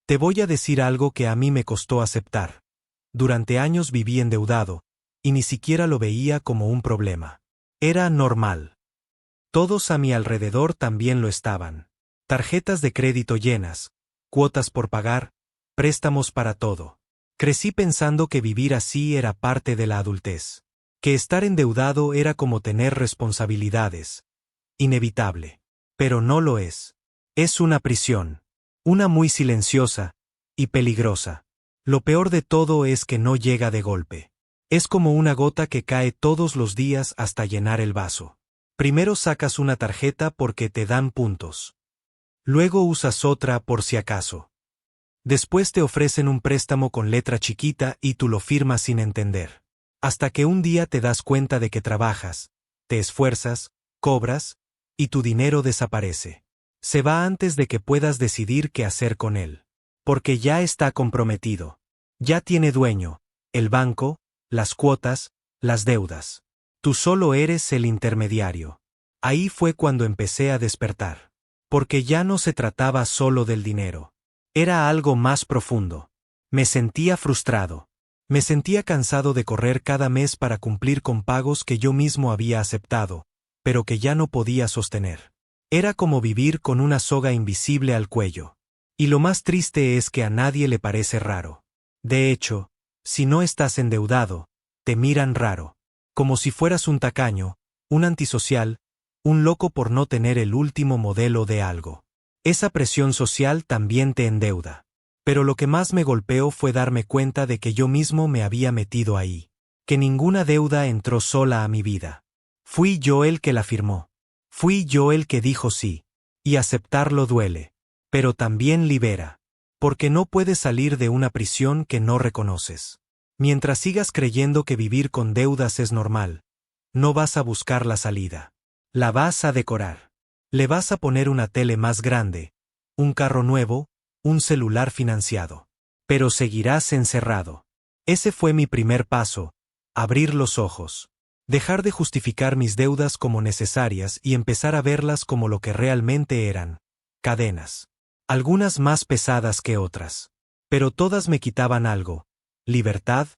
Te voy a decir algo que a mí me costó aceptar. Durante años viví endeudado, y ni siquiera lo veía como un problema. Era normal. Todos a mi alrededor también lo estaban. Tarjetas de crédito llenas, cuotas por pagar, préstamos para todo. Crecí pensando que vivir así era parte de la adultez. Que estar endeudado era como tener responsabilidades. Inevitable. Pero no lo es. Es una prisión. Una muy silenciosa y peligrosa. Lo peor de todo es que no llega de golpe. Es como una gota que cae todos los días hasta llenar el vaso. Primero sacas una tarjeta porque te dan puntos. Luego usas otra por si acaso. Después te ofrecen un préstamo con letra chiquita y tú lo firmas sin entender. Hasta que un día te das cuenta de que trabajas, te esfuerzas, cobras, y tu dinero desaparece. Se va antes de que puedas decidir qué hacer con él. Porque ya está comprometido. Ya tiene dueño, el banco, las cuotas, las deudas. Tú solo eres el intermediario. Ahí fue cuando empecé a despertar. Porque ya no se trataba solo del dinero. Era algo más profundo. Me sentía frustrado. Me sentía cansado de correr cada mes para cumplir con pagos que yo mismo había aceptado, pero que ya no podía sostener. Era como vivir con una soga invisible al cuello. Y lo más triste es que a nadie le parece raro. De hecho, si no estás endeudado, te miran raro. Como si fueras un tacaño, un antisocial, un loco por no tener el último modelo de algo. Esa presión social también te endeuda. Pero lo que más me golpeó fue darme cuenta de que yo mismo me había metido ahí. Que ninguna deuda entró sola a mi vida. Fui yo el que la firmó. Fui yo el que dijo sí. Y aceptarlo duele. Pero también libera. Porque no puedes salir de una prisión que no reconoces. Mientras sigas creyendo que vivir con deudas es normal, no vas a buscar la salida. La vas a decorar. Le vas a poner una tele más grande, un carro nuevo, un celular financiado. Pero seguirás encerrado. Ese fue mi primer paso, abrir los ojos. Dejar de justificar mis deudas como necesarias y empezar a verlas como lo que realmente eran. Cadenas. Algunas más pesadas que otras. Pero todas me quitaban algo. Libertad,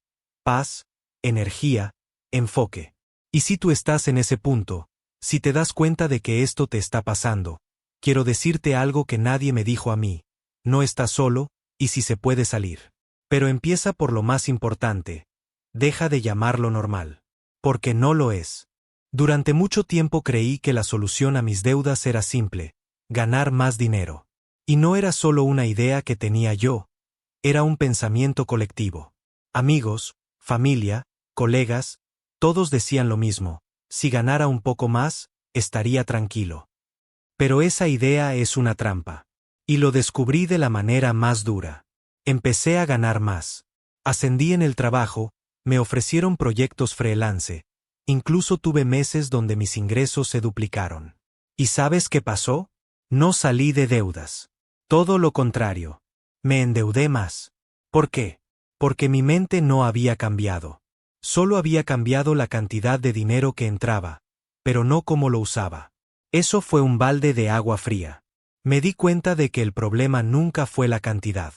paz, energía, enfoque. Y si tú estás en ese punto, si te das cuenta de que esto te está pasando, quiero decirte algo que nadie me dijo a mí. No estás solo, y si se puede salir. Pero empieza por lo más importante. Deja de llamarlo normal. Porque no lo es. Durante mucho tiempo creí que la solución a mis deudas era simple: ganar más dinero. Y no era solo una idea que tenía yo. Era un pensamiento colectivo. Amigos, familia, colegas, todos decían lo mismo: si ganara un poco más, estaría tranquilo. Pero esa idea es una trampa. Y lo descubrí de la manera más dura. Empecé a ganar más. Ascendí en el trabajo, me ofrecieron proyectos freelance, incluso tuve meses donde mis ingresos se duplicaron. ¿Y sabes qué pasó? No salí de deudas. Todo lo contrario. Me endeudé más. ¿Por qué? Porque mi mente no había cambiado. Solo había cambiado la cantidad de dinero que entraba, pero no cómo lo usaba. Eso fue un balde de agua fría. Me di cuenta de que el problema nunca fue la cantidad.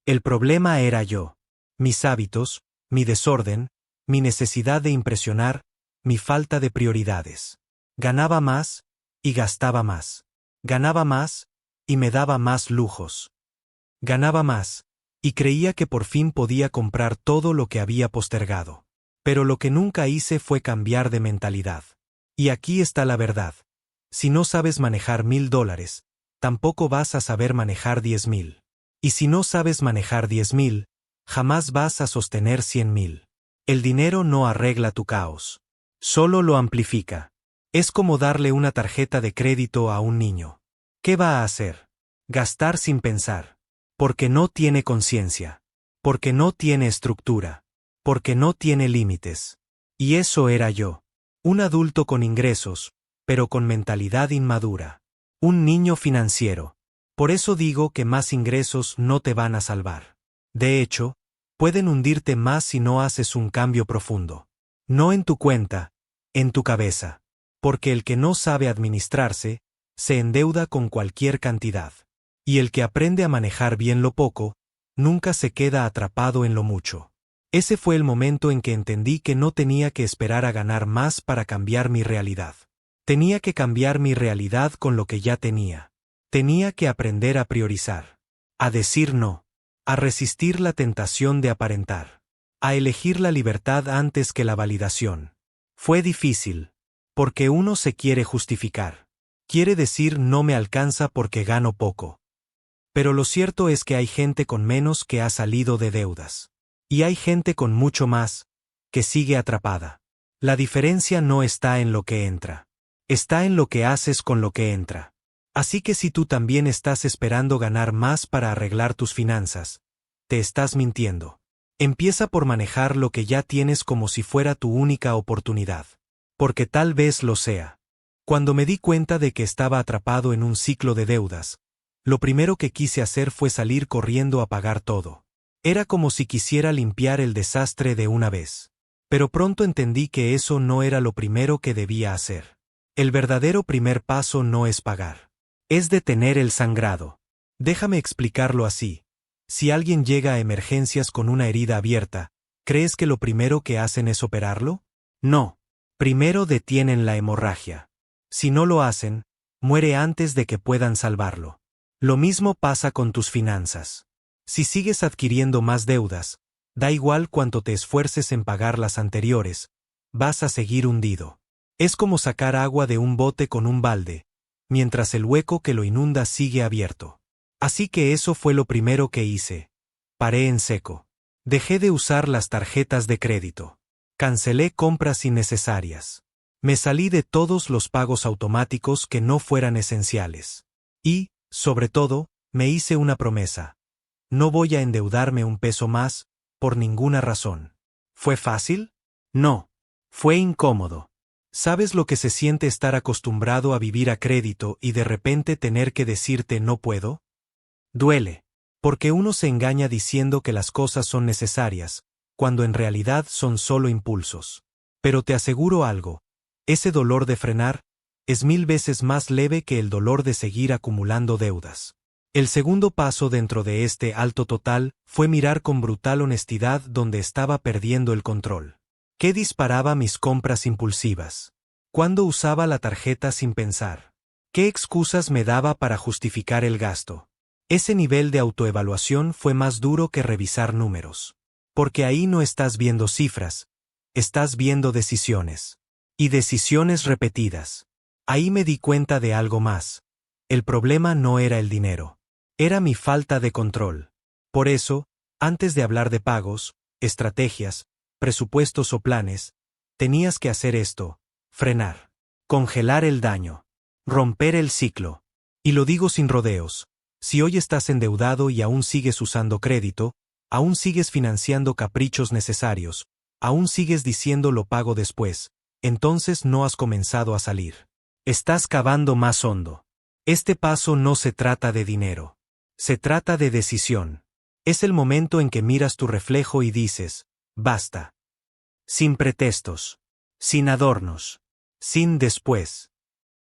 El problema era yo. Mis hábitos, mi desorden, mi necesidad de impresionar, mi falta de prioridades. Ganaba más, y gastaba más. Ganaba más, y me daba más lujos. Ganaba más, y creía que por fin podía comprar todo lo que había postergado. Pero lo que nunca hice fue cambiar de mentalidad. Y aquí está la verdad. Si no sabes manejar $1000, tampoco vas a saber manejar 10,000. Y si no sabes manejar 10,000, jamás vas a sostener 100,000. El dinero no arregla tu caos. Solo lo amplifica. Es como darle una tarjeta de crédito a un niño. ¿Qué va a hacer? Gastar sin pensar. Porque no tiene conciencia. Porque no tiene estructura. Porque no tiene límites. Y eso era yo. Un adulto con ingresos, pero con mentalidad inmadura. Un niño financiero. Por eso digo que más ingresos no te van a salvar. De hecho, pueden hundirte más si no haces un cambio profundo. No en tu cuenta, en tu cabeza. Porque el que no sabe administrarse, se endeuda con cualquier cantidad. Y el que aprende a manejar bien lo poco, nunca se queda atrapado en lo mucho. Ese fue el momento en que entendí que no tenía que esperar a ganar más para cambiar mi realidad. Tenía que cambiar mi realidad con lo que ya tenía. Tenía que aprender a priorizar, a decir no, a resistir la tentación de aparentar, a elegir la libertad antes que la validación. Fue difícil, porque uno se quiere justificar. Quiere decir no me alcanza porque gano poco. Pero lo cierto es que hay gente con menos que ha salido de deudas. Y hay gente con mucho más, que sigue atrapada. La diferencia no está en lo que entra. Está en lo que haces con lo que entra. Así que si tú también estás esperando ganar más para arreglar tus finanzas, te estás mintiendo. Empieza por manejar lo que ya tienes como si fuera tu única oportunidad. Porque tal vez lo sea. Cuando me di cuenta de que estaba atrapado en un ciclo de deudas, lo primero que quise hacer fue salir corriendo a pagar todo. Era como si quisiera limpiar el desastre de una vez. Pero pronto entendí que eso no era lo primero que debía hacer. El verdadero primer paso no es pagar. Es detener el sangrado. Déjame explicarlo así. Si alguien llega a emergencias con una herida abierta, ¿crees que lo primero que hacen es operarlo? No. Primero detienen la hemorragia. Si no lo hacen, muere antes de que puedan salvarlo. Lo mismo pasa con tus finanzas. Si sigues adquiriendo más deudas, da igual cuánto te esfuerces en pagar las anteriores, vas a seguir hundido. Es como sacar agua de un bote con un balde, mientras el hueco que lo inunda sigue abierto. Así que eso fue lo primero que hice. Paré en seco. Dejé de usar las tarjetas de crédito. Cancelé compras innecesarias. Me salí de todos los pagos automáticos que no fueran esenciales. Y, sobre todo, me hice una promesa. No voy a endeudarme un peso más, por ninguna razón. ¿Fue fácil? No. Fue incómodo. ¿Sabes lo que se siente estar acostumbrado a vivir a crédito y de repente tener que decirte no puedo? Duele. Porque uno se engaña diciendo que las cosas son necesarias, cuando en realidad son solo impulsos. Pero te aseguro algo. Ese dolor de frenar es 1000 veces más leve que el dolor de seguir acumulando deudas. El segundo paso dentro de este alto total fue mirar con brutal honestidad donde estaba perdiendo el control. ¿Qué disparaba mis compras impulsivas? ¿Cuándo usaba la tarjeta sin pensar? ¿Qué excusas me daba para justificar el gasto? Ese nivel de autoevaluación fue más duro que revisar números. Porque ahí no estás viendo cifras, estás viendo decisiones. Y decisiones repetidas. Ahí me di cuenta de algo más. El problema no era el dinero. Era mi falta de control. Por eso, antes de hablar de pagos, estrategias, presupuestos o planes, tenías que hacer esto: frenar, congelar el daño, romper el ciclo. Y lo digo sin rodeos. Si hoy estás endeudado y aún sigues usando crédito, aún sigues financiando caprichos necesarios, aún sigues diciendo lo pago después, entonces no has comenzado a salir. Estás cavando más hondo. Este paso no se trata de dinero. Se trata de decisión. Es el momento en que miras tu reflejo y dices, basta. Sin pretextos. Sin adornos. Sin después.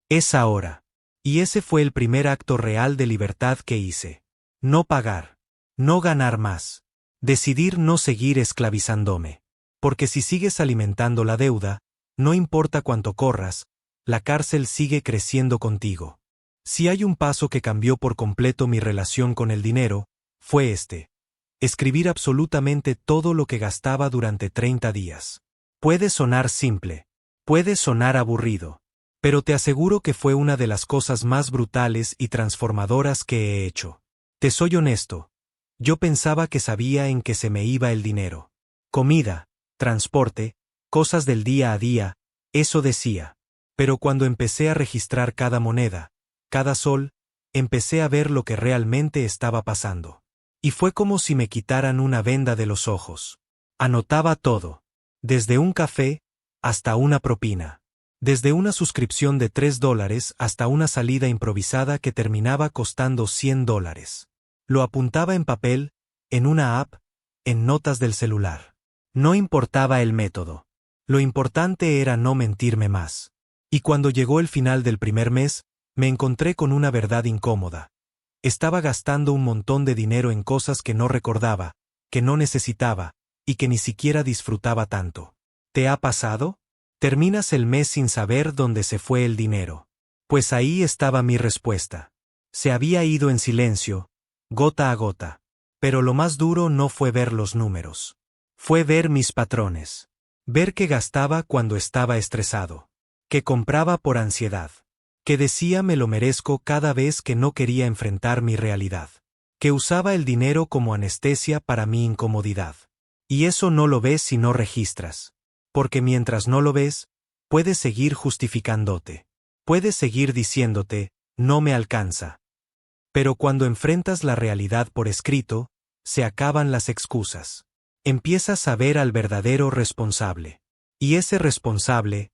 Es ahora. Y ese fue el primer acto real de libertad que hice. No pagar. No ganar más. Decidir no seguir esclavizándome. Porque si sigues alimentando la deuda, no importa cuánto corras, la cárcel sigue creciendo contigo. Si hay un paso que cambió por completo mi relación con el dinero, fue este: escribir absolutamente todo lo que gastaba durante 30 días. Puede sonar simple, puede sonar aburrido, pero te aseguro que fue una de las cosas más brutales y transformadoras que he hecho. Te soy honesto, yo pensaba que sabía en qué se me iba el dinero. Comida, transporte, cosas del día a día, eso decía. Pero cuando empecé a registrar cada moneda, cada sol, empecé a ver lo que realmente estaba pasando. Y fue como si me quitaran una venda de los ojos. Anotaba todo. Desde un café hasta una propina. Desde una suscripción de $3 hasta una salida improvisada que terminaba costando $100. Lo apuntaba en papel, en una app, en notas del celular. No importaba el método. Lo importante era no mentirme más. Y cuando llegó el final del primer mes, me encontré con una verdad incómoda. Estaba gastando un montón de dinero en cosas que no recordaba, que no necesitaba, y que ni siquiera disfrutaba tanto. ¿Te ha pasado? Terminas el mes sin saber dónde se fue el dinero. Pues ahí estaba mi respuesta. Se había ido en silencio, gota a gota. Pero lo más duro no fue ver los números. Fue ver mis patrones. Ver que gastaba cuando estaba estresado. Que compraba por ansiedad. Que decía me lo merezco cada vez que no quería enfrentar mi realidad. Que usaba el dinero como anestesia para mi incomodidad. Y eso no lo ves si no registras. Porque mientras no lo ves, puedes seguir justificándote. Puedes seguir diciéndote, no me alcanza. Pero cuando enfrentas la realidad por escrito, se acaban las excusas. Empiezas a ver al verdadero responsable. Y ese responsable,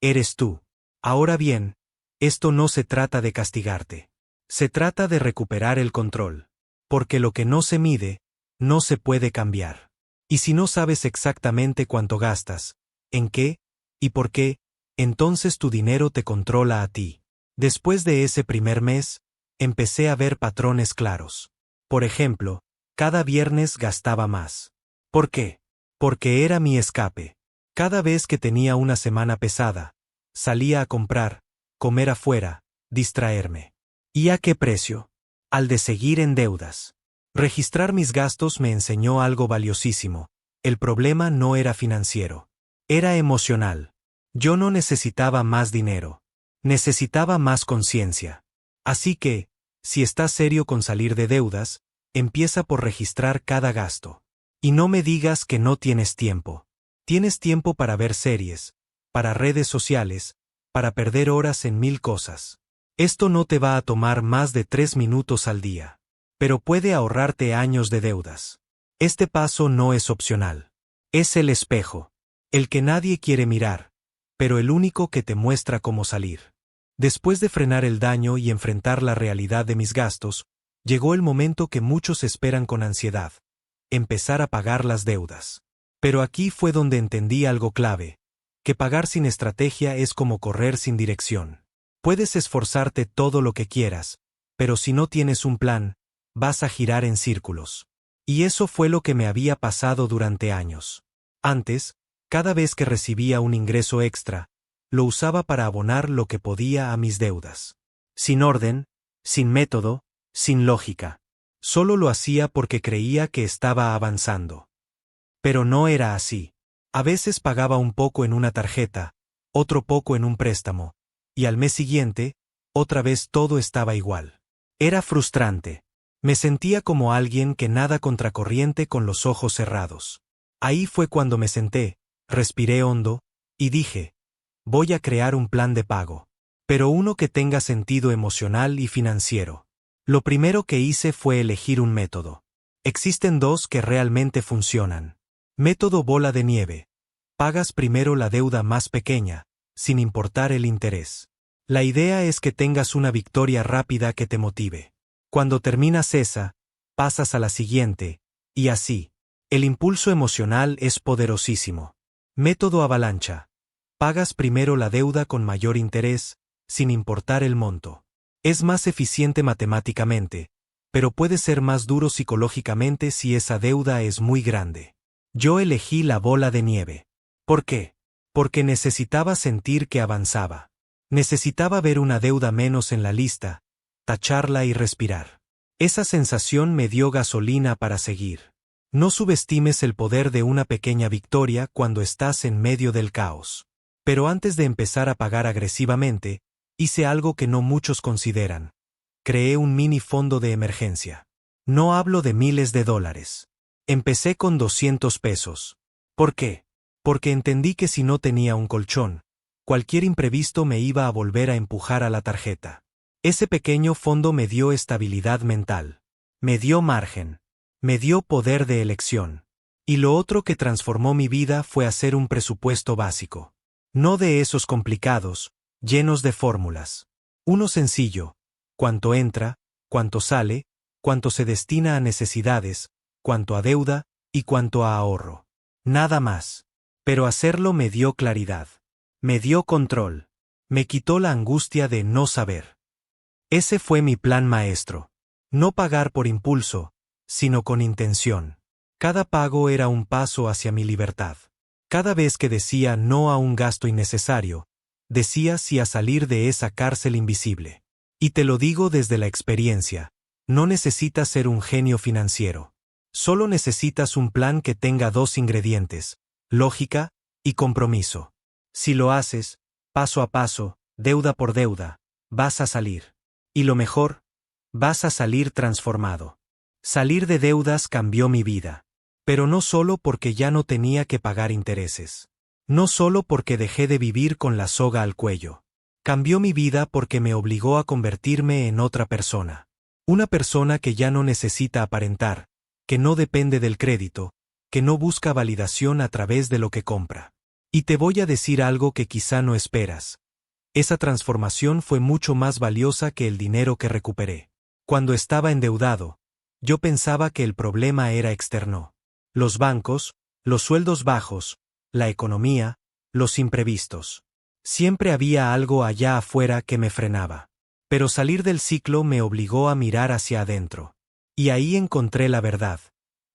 eres tú. Ahora bien, esto no se trata de castigarte. Se trata de recuperar el control. Porque lo que no se mide, no se puede cambiar. Y si no sabes exactamente cuánto gastas, en qué y por qué, entonces tu dinero te controla a ti. Después de ese primer mes, empecé a ver patrones claros. Por ejemplo, cada viernes gastaba más. ¿Por qué? Porque era mi escape. Cada vez que tenía una semana pesada, salía a comprar, comer afuera, distraerme. ¿Y a qué precio? Al de seguir en deudas. Registrar mis gastos me enseñó algo valiosísimo. El problema no era financiero. Era emocional. Yo no necesitaba más dinero. Necesitaba más conciencia. Así que, si estás serio con salir de deudas, empieza por registrar cada gasto. Y no me digas que no tienes tiempo. Tienes tiempo para ver series, para redes sociales, para perder horas en 1000 cosas. Esto no te va a tomar más de 3 minutos al día. Pero puede ahorrarte años de deudas. Este paso no es opcional. Es el espejo. El que nadie quiere mirar, pero el único que te muestra cómo salir. Después de frenar el daño y enfrentar la realidad de mis gastos, llegó el momento que muchos esperan con ansiedad. Empezar a pagar las deudas. Pero aquí fue donde entendí algo clave, que pagar sin estrategia es como correr sin dirección. Puedes esforzarte todo lo que quieras, pero si no tienes un plan, vas a girar en círculos. Y eso fue lo que me había pasado durante años. Antes, cada vez que recibía un ingreso extra, lo usaba para abonar lo que podía a mis deudas. Sin orden, sin método, sin lógica. Solo lo hacía porque creía que estaba avanzando. Pero no era así. A veces pagaba un poco en una tarjeta, otro poco en un préstamo, y al mes siguiente, otra vez todo estaba igual. Era frustrante. Me sentía como alguien que nada contracorriente con los ojos cerrados. Ahí fue cuando me senté, respiré hondo, y dije, voy a crear un plan de pago. Pero uno que tenga sentido emocional y financiero. Lo primero que hice fue elegir un método. Existen dos que realmente funcionan. Método bola de nieve. Pagas primero la deuda más pequeña, sin importar el interés. La idea es que tengas una victoria rápida que te motive. Cuando terminas esa, pasas a la siguiente, y así. El impulso emocional es poderosísimo. Método avalancha. Pagas primero la deuda con mayor interés, sin importar el monto. Es más eficiente matemáticamente, pero puede ser más duro psicológicamente si esa deuda es muy grande. Yo elegí la bola de nieve. ¿Por qué? Porque necesitaba sentir que avanzaba. Necesitaba ver una deuda menos en la lista, tacharla y respirar. Esa sensación me dio gasolina para seguir. No subestimes el poder de una pequeña victoria cuando estás en medio del caos. Pero antes de empezar a pagar agresivamente, hice algo que no muchos consideran. Creé un mini fondo de emergencia. No hablo de miles de dólares. Empecé con 200 pesos. ¿Por qué? Porque entendí que si no tenía un colchón, cualquier imprevisto me iba a volver a empujar a la tarjeta. Ese pequeño fondo me dio estabilidad mental. Me dio margen. Me dio poder de elección. Y lo otro que transformó mi vida fue hacer un presupuesto básico. No de esos complicados, llenos de fórmulas. Uno sencillo. Cuánto entra, cuánto sale, cuánto se destina a necesidades, cuánto a deuda y cuánto a ahorro. Nada más. Pero hacerlo me dio claridad. Me dio control. Me quitó la angustia de no saber. Ese fue mi plan maestro. No pagar por impulso, sino con intención. Cada pago era un paso hacia mi libertad. Cada vez que decía no a un gasto innecesario, decía sí a salir de esa cárcel invisible. Y te lo digo desde la experiencia, no necesitas ser un genio financiero. Solo necesitas un plan que tenga dos ingredientes: lógica y compromiso. Si lo haces, paso a paso, deuda por deuda, vas a salir. Y lo mejor, vas a salir transformado. Salir de deudas cambió mi vida. Pero no solo porque ya no tenía que pagar intereses. No solo porque dejé de vivir con la soga al cuello. Cambió mi vida porque me obligó a convertirme en otra persona. Una persona que ya no necesita aparentar, que no depende del crédito, que no busca validación a través de lo que compra. Y te voy a decir algo que quizá no esperas. Esa transformación fue mucho más valiosa que el dinero que recuperé. Cuando estaba endeudado, yo pensaba que el problema era externo. Los bancos, los sueldos bajos, la economía, los imprevistos. Siempre había algo allá afuera que me frenaba. Pero salir del ciclo me obligó a mirar hacia adentro. Y ahí encontré la verdad.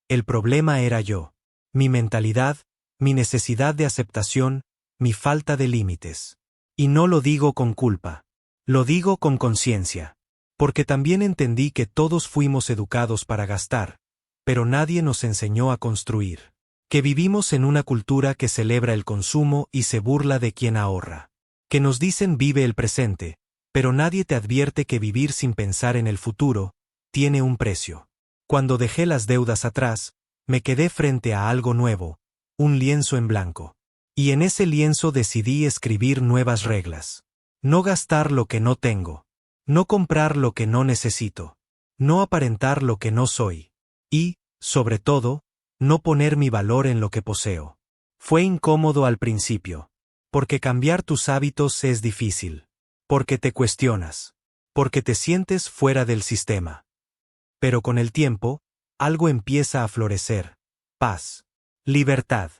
El problema era yo. Mi mentalidad, mi necesidad de aceptación, mi falta de límites. Y no lo digo con culpa. Lo digo con conciencia. Porque también entendí que todos fuimos educados para gastar, pero nadie nos enseñó a construir. Que vivimos en una cultura que celebra el consumo y se burla de quien ahorra. Que nos dicen vive el presente, pero nadie te advierte que vivir sin pensar en el futuro tiene un precio. Cuando dejé las deudas atrás, me quedé frente a algo nuevo, un lienzo en blanco. Y en ese lienzo decidí escribir nuevas reglas. No gastar lo que no tengo. No comprar lo que no necesito. No aparentar lo que no soy. Y, sobre todo, no poner mi valor en lo que poseo. Fue incómodo al principio. Porque cambiar tus hábitos es difícil. Porque te cuestionas. Porque te sientes fuera del sistema. Pero con el tiempo, algo empieza a florecer. Paz. Libertad.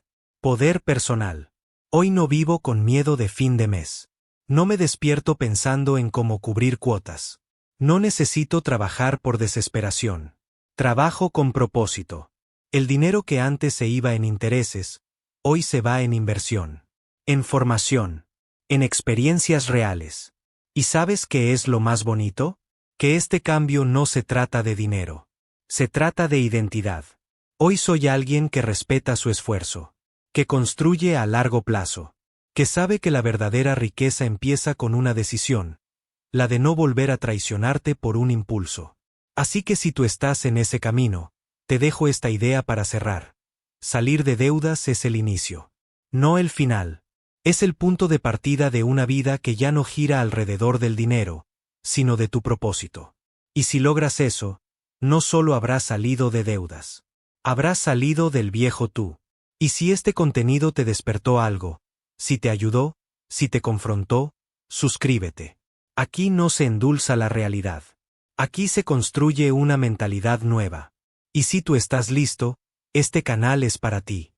Poder personal. Hoy no vivo con miedo de fin de mes. No me despierto pensando en cómo cubrir cuotas. No necesito trabajar por desesperación. Trabajo con propósito. El dinero que antes se iba en intereses, hoy se va en inversión. En formación. En experiencias reales. ¿Y sabes qué es lo más bonito? Que este cambio no se trata de dinero. Se trata de identidad. Hoy soy alguien que respeta su esfuerzo. Que construye a largo plazo. Que sabe que la verdadera riqueza empieza con una decisión. La de no volver a traicionarte por un impulso. Así que si tú estás en ese camino, te dejo esta idea para cerrar. Salir de deudas es el inicio. No el final. Es el punto de partida de una vida que ya no gira alrededor del dinero, sino de tu propósito. Y si logras eso, no solo habrás salido de deudas. Habrás salido del viejo tú. Y si este contenido te despertó algo, si te ayudó, si te confrontó, suscríbete. Aquí no se endulza la realidad. Aquí se construye una mentalidad nueva. Y si tú estás listo, este canal es para ti.